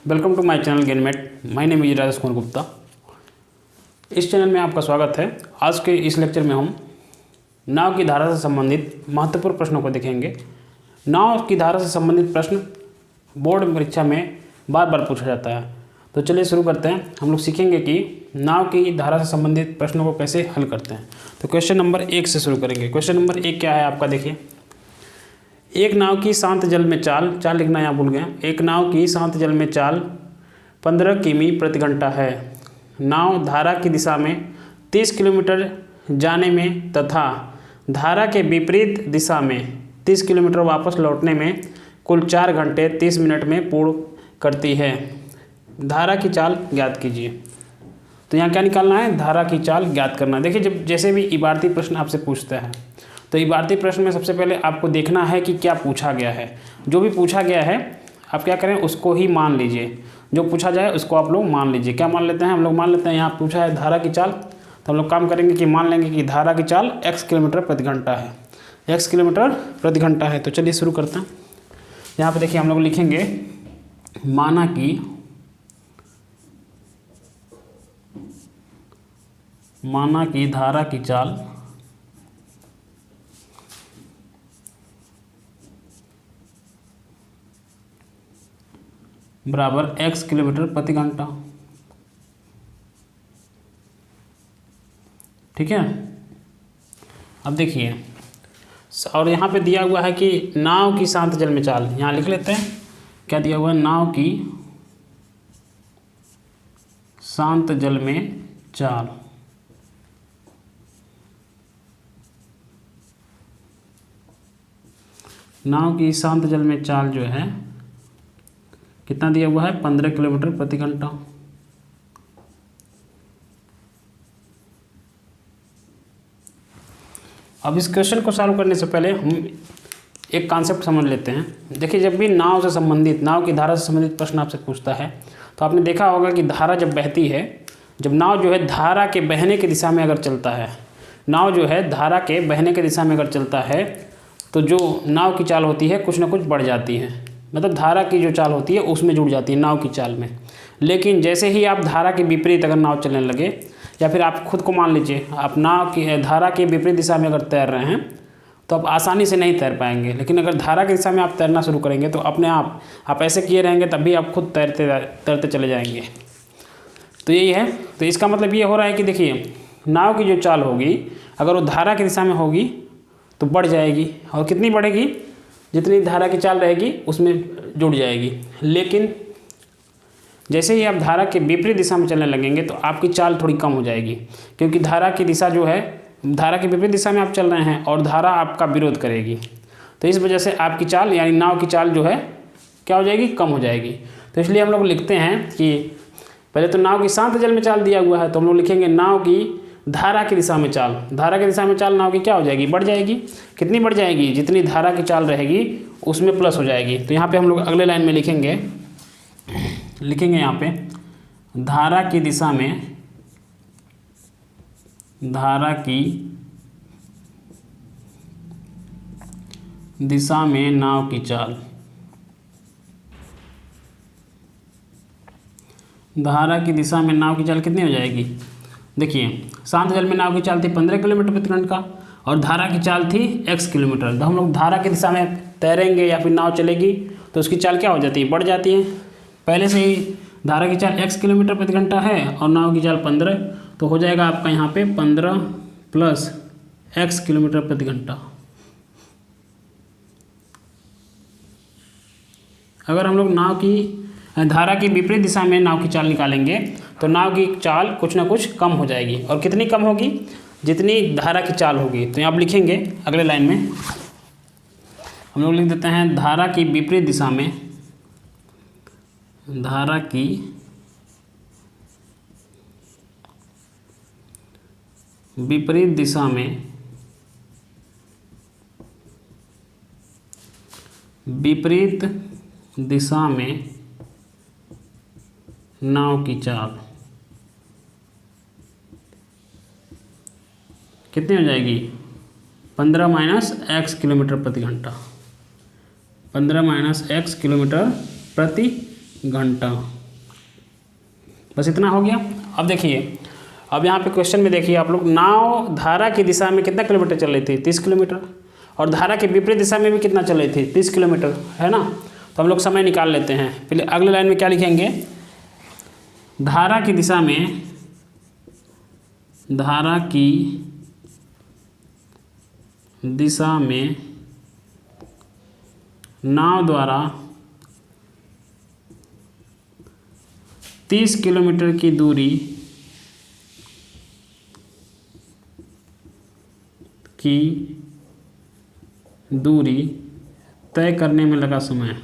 Welcome to my channel Gainmate. My name is Rajesh Kumar Gupta. इस channel में आपका स्वागत है। आज के इस लेक्चर में हम नाव की धारा से संबंधित महत्वपूर्ण प्रश्नों को देखेंगे। नाव की धारा से संबंधित प्रश्न बोर्ड परीक्षा में बार बार पूछा जाता है। तो चलिए शुरू करते हैं। हम लोग सीखेंगे कि नाव की धारा से संबंधित प्रश्नों को कैसे हल करते हैं। तो क्वेश्चन नंबर 1 से शुरू करेंगे। क्वेश्चन नंबर 1 क्या है आपका, देखिए। एक नाव की शांत जल में चाल लिखना यहाँ भूल गए। एक नाव की शांत जल में चाल 15 किमी प्रति घंटा है। नाव धारा की दिशा में 30 किलोमीटर जाने में तथा धारा के विपरीत दिशा में 30 किलोमीटर वापस लौटने में कुल 4 घंटे 30 मिनट में पूर्ण करती है। धारा की चाल ज्ञात कीजिए। तो यहाँ क्या निकालना है, धारा की चाल ज्ञात करना। देखिए, जब जैसे भी इबारती प्रश्न आपसे पूछता है तो इबारती प्रश्न में सबसे पहले आपको देखना है कि क्या पूछा गया है। जो भी पूछा गया है आप क्या करें, उसको ही मान लीजिए। जो पूछा जाए उसको आप लोग मान लीजिए। क्या मान लेते हैं हम लोग, मान लेते हैं यहाँ पूछा है धारा की चाल, तो हम लोग काम करेंगे कि मान लेंगे कि धारा की चाल x किलोमीटर प्रति घंटा है। x किलोमीटर प्रति घंटा है। तो चलिए शुरू करते हैं। यहाँ पे देखिए हम लोग लिखेंगे माना कि धारा की चाल बराबर x किलोमीटर प्रति घंटा। ठीक है। अब देखिए, और यहाँ पे दिया हुआ है कि नाव की शांत जल में चाल। यहाँ लिख लेते हैं क्या दिया हुआ है, नाव की शांत जल में चाल। नाव की शांत जल में चाल जो है कितना दिया हुआ है, 15 किलोमीटर प्रति घंटा। अब इस क्वेश्चन को सॉल्व करने से पहले हम एक कॉन्सेप्ट समझ लेते हैं। देखिए, जब भी नाव से संबंधित, नाव की धारा से संबंधित प्रश्न आपसे पूछता है तो आपने देखा होगा कि धारा जब बहती है, जब नाव जो है धारा के बहने की दिशा में अगर चलता है, नाव जो है धारा के बहने की दिशा में अगर चलता है तो जो नाव की चाल होती है कुछ ना कुछ बढ़ जाती है। मतलब धारा की जो चाल होती है उसमें जुड़ जाती है नाव की चाल में। लेकिन जैसे ही आप धारा के विपरीत अगर नाव चलने लगे, या फिर आप खुद को मान लीजिए आप नाव की धारा के विपरीत दिशा में अगर तैर रहे हैं तो आप आसानी से नहीं तैर पाएंगे। लेकिन अगर धारा की दिशा में आप तैरना शुरू करेंगे तो अपने आप ऐसे किए रहेंगे तब भी आप खुद तैरते चले जाएंगे। तो यही है। तो इसका मतलब ये हो रहा है कि देखिए, नाव की जो चाल होगी अगर वो धारा की दिशा में होगी तो बढ़ जाएगी, और कितनी बढ़ेगी, जितनी धारा की चाल रहेगी उसमें जुड़ जाएगी। लेकिन जैसे ही आप धारा के विपरीत दिशा में चलने लगेंगे तो आपकी चाल थोड़ी कम हो जाएगी, क्योंकि धारा की दिशा जो है, धारा के विपरीत दिशा में आप चल रहे हैं और धारा आपका विरोध करेगी। तो इस वजह से आपकी चाल यानी नाव की चाल जो है क्या हो जाएगी, कम हो जाएगी। तो इसलिए हम लोग लिखते हैं कि पहले तो नाव की शांत जल में चाल दिया हुआ है, तो हम लोग लिखेंगे नाव की धारा की दिशा में चाल। धारा की दिशा में चाल नाव की क्या हो जाएगी, बढ़ जाएगी। कितनी बढ़ जाएगी, जितनी धारा की चाल रहेगी उसमें प्लस हो जाएगी। तो यहाँ पे हम लोग अगले लाइन में लिखेंगे यहाँ पे धारा की दिशा में, धारा की दिशा में नाव की चाल। धारा की दिशा में नाव की चाल कितनी हो जाएगी, देखिए शांत जल में नाव की चाल थी 15 किलोमीटर प्रति घंटा और धारा की चाल थी x किलोमीटर। तो हम लोग धारा की दिशा में तैरेंगे या फिर नाव चलेगी तो उसकी चाल क्या हो जाती है, बढ़ जाती है। पहले से ही धारा की चाल x किलोमीटर प्रति घंटा है और नाव की चाल 15, तो हो जाएगा आपका यहाँ पे 15 प्लस x किलोमीटर प्रति घंटा। अगर हम लोग नाव की धारा की विपरीत दिशा में नाव की चाल निकालेंगे तो नाव की चाल कुछ ना कुछ कम हो जाएगी। और कितनी कम होगी, जितनी धारा की चाल होगी। तो यहाँ आप लिखेंगे अगले लाइन में हम लोग लिख देते हैं धारा की विपरीत दिशा में, धारा की विपरीत दिशा में, विपरीत दिशा में नाव की चाल कितनी हो जाएगी, 15 माइनस x किलोमीटर प्रति घंटा। 15 माइनस x किलोमीटर प्रति घंटा। बस इतना हो गया। अब देखिए, अब यहाँ पे क्वेश्चन में देखिए आप लोग, नाव धारा की दिशा में कितना किलोमीटर चल रही थी, 30 किलोमीटर, और धारा के विपरीत दिशा में भी कितना चल रही थी, 30 किलोमीटर, है ना। तो हम लोग समय निकाल लेते हैं। पहले अगले लाइन में क्या लिखेंगे, धारा की दिशा में, धारा की दिशा में नाव द्वारा 30 किलोमीटर की दूरी तय करने में लगा समय।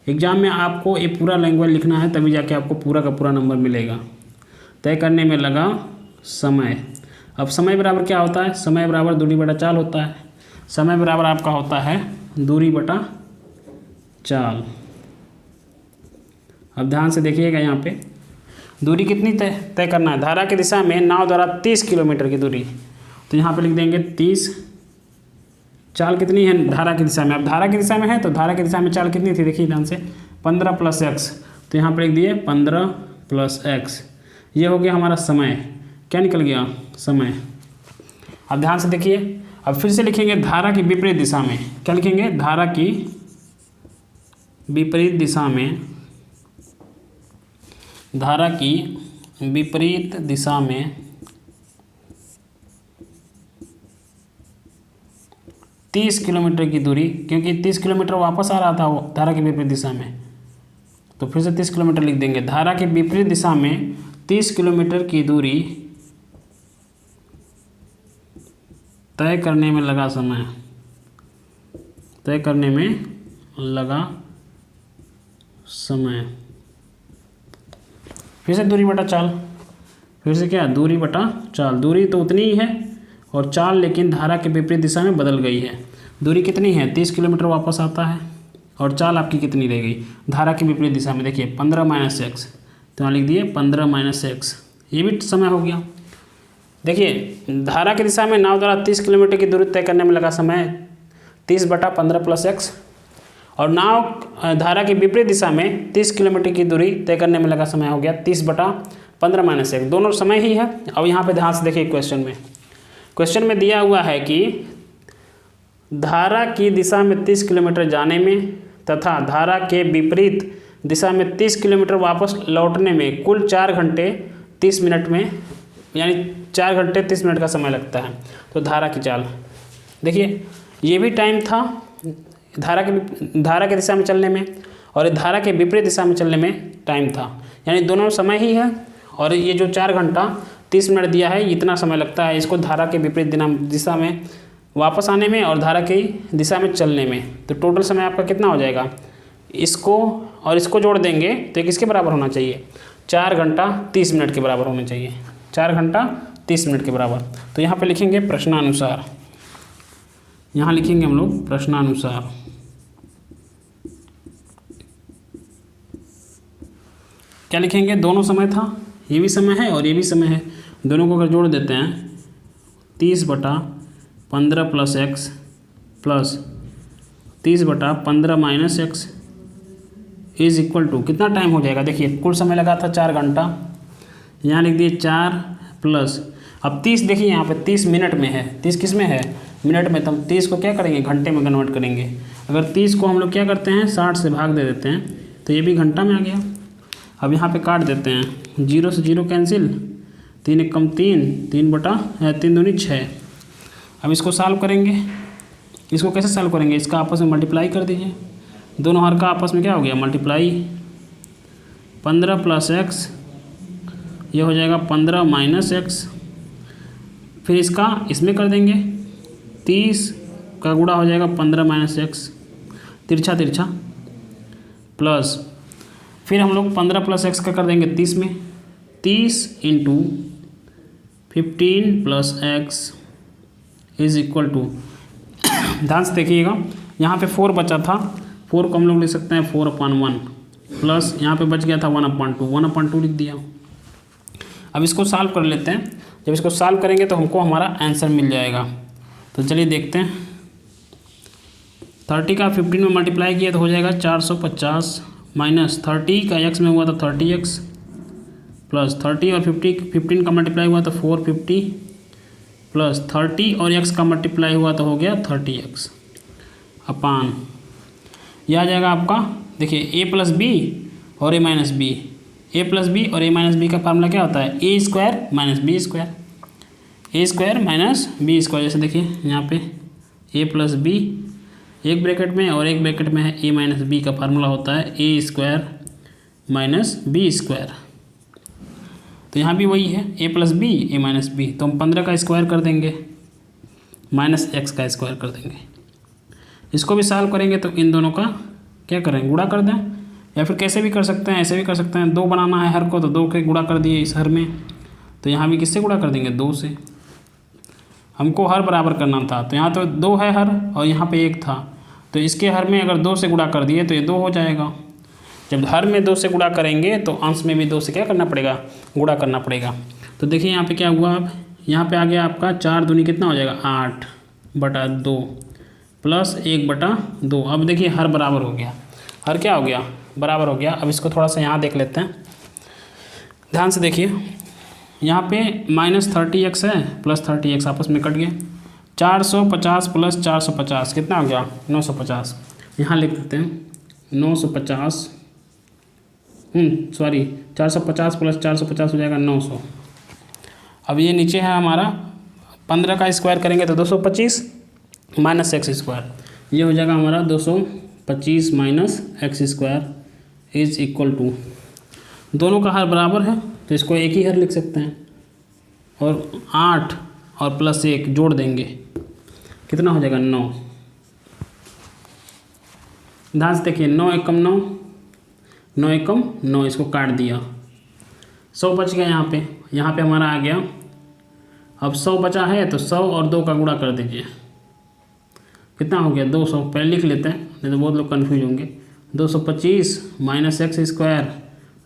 एग्जाम में आपको ये पूरा लैंग्वेज लिखना है, तभी जाके आपको पूरा का पूरा नंबर मिलेगा। तय करने में लगा समय। अब समय बराबर क्या होता है, समय बराबर दूरी बटा चाल होता है। समय बराबर आपका होता है दूरी बटा चाल। अब ध्यान से देखिएगा, यहाँ पे दूरी कितनी तय करना है, धारा की दिशा में नाव द्वारा 30 किलोमीटर की दूरी, तो यहाँ पे लिख देंगे 30। चाल कितनी है धारा की दिशा में, अब धारा की दिशा में है तो धारा की दिशा में चाल कितनी थी, देखिए ध्यान से, 15 + x, तो यहाँ पर लिख दिए 15 + x। ये हो गया हमारा समय। क्या निकल गया, समय। अब ध्यान से देखिए, अब फिर से लिखेंगे धारा की विपरीत दिशा में। क्या लिखेंगे, धारा की विपरीत दिशा में, धारा की विपरीत दिशा में 30 किलोमीटर की दूरी, क्योंकि 30 किलोमीटर वापस आ रहा था वो धारा की विपरीत दिशा में, तो फिर से 30 किलोमीटर लिख देंगे। धारा की विपरीत दिशा में 30 किलोमीटर की दूरी तय करने में लगा समय, तय करने में लगा समय। फिर से दूरी बटा चाल, फिर से क्या, दूरी बटा चाल। दूरी तो उतनी ही है और चाल लेकिन धारा के विपरीत दिशा में बदल गई है। दूरी कितनी है, 30 किलोमीटर वापस आता है, और चाल आपकी कितनी रह गई धारा के विपरीत दिशा में, देखिए 15 - x, तो यहाँ लिख दिए 15 - x। ये भी समय हो गया। देखिए, धारा की दिशा में नाव द्वारा 30 किलोमीटर की दूरी तय करने में लगा समय 30 बटा 15 + x, और नाव धारा की विपरीत दिशा में 30 किलोमीटर की दूरी तय करने में लगा समय हो गया 30 बटा 15 - 1, दोनों समय ही है। अब यहाँ पे ध्यान से देखिए, क्वेश्चन में दिया हुआ है कि धारा की दिशा में 30 किलोमीटर जाने में तथा धारा के विपरीत दिशा में 30 किलोमीटर वापस लौटने में कुल 4 घंटे 30 मिनट में, यानी 4 घंटे 30 मिनट का समय लगता है। तो धारा की चाल देखिए, ये भी टाइम था धारा की दिशा में चलने में, और धारा के विपरीत दिशा में चलने में टाइम था, यानी दोनों समय ही है। और ये जो 4 घंटा 30 मिनट दिया है, इतना समय लगता है इसको धारा के विपरीत दिशा में वापस आने में और धारा की दिशा में चलने में। तो टोटल समय आपका कितना हो जाएगा, इसको और इसको जोड़ देंगे तो किसके बराबर होना चाहिए, 4 घंटा 30 मिनट के बराबर होना चाहिए, 4 घंटा 30 मिनट के बराबर। तो यहाँ पे लिखेंगे प्रश्नानुसार, यहाँ लिखेंगे हम लोग प्रश्नानुसार। क्या लिखेंगे, दोनों समय था, ये भी समय है और ये भी समय है, दोनों को अगर जोड़ देते हैं 30 बटा 15 + x प्लस 30 बटा 15 - x इज इक्वल टू कितना टाइम हो जाएगा। देखिए कुल समय लगा था 4 घंटा, यहाँ लिख दिए 4 प्लस, अब 30 देखिए यहाँ पे 30 मिनट में है, 30 किस में है, मिनट में, तो हम 30 को क्या करेंगे, घंटे में कन्वर्ट करेंगे। अगर 30 को हम लोग क्या करते हैं 60 से भाग दे देते हैं तो ये भी घंटा में आ गया। अब यहाँ पे काट देते हैं, 0 से 0 कैंसिल, 3 × 1 = 3, 3 बटा 3 दूनी 6। अब इसको सॉल्व करेंगे, इसको कैसे सॉल्व करेंगे, इसका आपस में मल्टीप्लाई कर दीजिए, दोनों हर का आपस में क्या हो गया मल्टीप्लाई, 15 + x, ये हो जाएगा 15 - x, फिर इसका इसमें कर देंगे, 30 का गुणा हो जाएगा 15 - x, तिरछा तिरछा, प्लस फिर हम लोग 15 + x का कर देंगे 30 में, 30 × 15 + x इज इक्वल टू, ध्यान से देखिएगा यहाँ पे 4 बचा था, 4 को हम लोग लिख सकते हैं 4/1 प्लस यहाँ पे बच गया था 1/2, 1/2 लिख दिया। अब इसको सॉल्व कर लेते हैं, जब इसको सॉल्व करेंगे तो हमको हमारा आंसर मिल जाएगा। तो चलिए देखते हैं, 30 का 15 में मल्टीप्लाई किया तो हो जाएगा 450 माइनस 30 का x में हुआ था 30x प्लस 30 और 15 का मल्टीप्लाई हुआ तो 450 प्लस 30 और x का मल्टीप्लाई हुआ तो हो गया 30x अपान यह आ जाएगा आपका। देखिए a प्लस बी और a minus B, a plus B और a माइनस बी का फार्मूला क्या होता है, a square minus B square, a square minus B square. जैसे देखिए यहाँ पे a प्लस बी एक ब्रैकेट में और एक ब्रैकेट में है a माइनस बी का फार्मूला होता है a square minus B square. तो यहाँ भी वही है a plus B a minus B, तो हम 15 का स्क्वायर कर देंगे माइनस x का स्क्वायर कर देंगे। इसको भी सॉल्व करेंगे तो इन दोनों का क्या करें, गुणा कर दें, या फिर कैसे भी कर सकते हैं, ऐसे भी कर सकते हैं। 2 बनाना है हर को तो 2 के गुणा कर दिए इस हर में, तो यहाँ भी किससे गुणा कर देंगे, 2 से। हमको हर बराबर करना था, तो यहाँ तो 2 है हर और यहाँ पे 1 था, तो इसके हर में अगर 2 से गुणा कर दिए तो ये 2 हो जाएगा। जब हर में 2 से गुणा करेंगे तो अंश में भी 2 से क्या करना पड़ेगा, गुणा करना पड़ेगा। तो देखिए यहाँ पे क्या हुआ, अब यहाँ पे आ गया आपका 4 दूनी कितना हो जाएगा 8/2 प्लस 1/2। अब देखिए हर बराबर हो गया, हर क्या हो गया, बराबर हो गया। अब इसको थोड़ा सा यहाँ देख लेते हैं, ध्यान से देखिए। यहाँ पे माइनस 30x है प्लस 30x आपस में कट गए। 450 प्लस 450 कितना हो गया 950। यहाँ लिख देते हैं 950, सॉरी 450 प्लस 450 हो जाएगा 900। अब ये नीचे है हमारा 15 का स्क्वायर करेंगे तो 225 माइनस एक्स स्क्वायर, ये हो जाएगा हमारा 225 minus X square is equal to, दोनों का हर बराबर है तो इसको एक ही हर लिख सकते हैं, और 8 और प्लस 1 जोड़ देंगे कितना हो जाएगा 9। ध्यान से देखिए 9 एकम 9, 9 एकम 9, इसको काट दिया, 100 बच गया यहाँ पे हमारा आ गया। अब 100 बचा है तो 100 और 2 का गुणा कर दीजिए, कितना हो गया 200। पहले लिख लेते हैं नहीं तो बहुत लोग कन्फ्यूज होंगे। 225 minus X square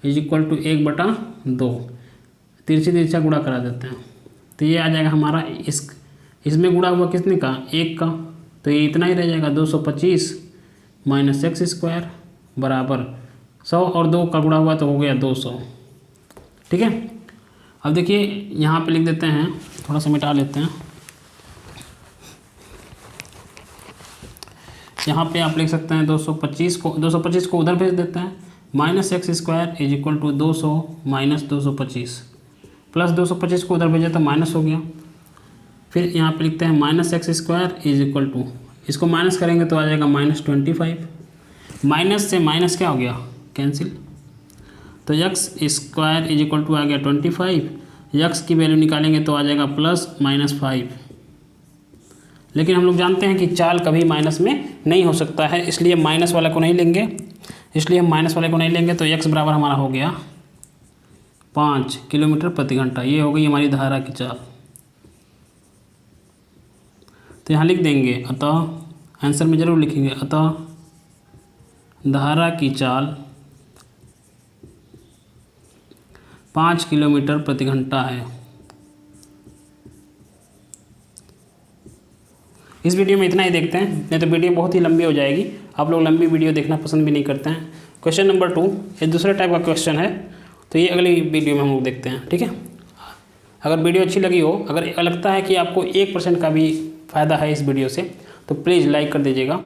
is equal to 1/2, तिरछा गुणा करा देते हैं तो ये आ जाएगा हमारा। इसमें गुणा हुआ किसने का, 1 का, तो ये इतना ही रह जाएगा 225 माइनस एक्स स्क्वायर बराबर 100 और 2 का गुणा हुआ तो हो गया 200। ठीक है, अब देखिए यहाँ पे लिख देते हैं, थोड़ा सा मिटा लेते हैं। यहाँ पे आप लिख सकते हैं 225 को उधर भेज देते हैं, minus X square is equal to 200 minus 225 plus 225 को उधर भेजा तो माइनस हो गया। फिर यहाँ पे लिखते हैं minus X square is equal to, इसको माइनस करेंगे तो आ जाएगा -25, माइनस से माइनस क्या हो गया कैंसिल, तो x square is equal to आ गया 25, एक्स की वैल्यू निकालेंगे तो आ जाएगा +-5। लेकिन हम लोग जानते हैं कि चाल कभी माइनस में नहीं हो सकता है, इसलिए माइनस वाले को नहीं लेंगे, तो एक्स बराबर हमारा हो गया 5 किलोमीटर प्रति घंटा। ये हो गई हमारी धारा की चाल। तो यहाँ लिख देंगे, अतः आंसर में ज़रूर लिखेंगे, अतः धारा की चाल 5 किलोमीटर प्रति घंटा है। इस वीडियो में इतना ही देखते हैं, नहीं तो वीडियो बहुत ही लंबी हो जाएगी। आप लोग लंबी वीडियो देखना पसंद भी नहीं करते हैं। क्वेश्चन नंबर 2 ये दूसरे टाइप का क्वेश्चन है, तो ये अगली वीडियो में हम लोग देखते हैं। ठीक है, अगर वीडियो अच्छी लगी हो, अगर लगता है कि आपको 1% का भी फ़ायदा है इस वीडियो से, तो प्लीज़ लाइक कर दीजिएगा।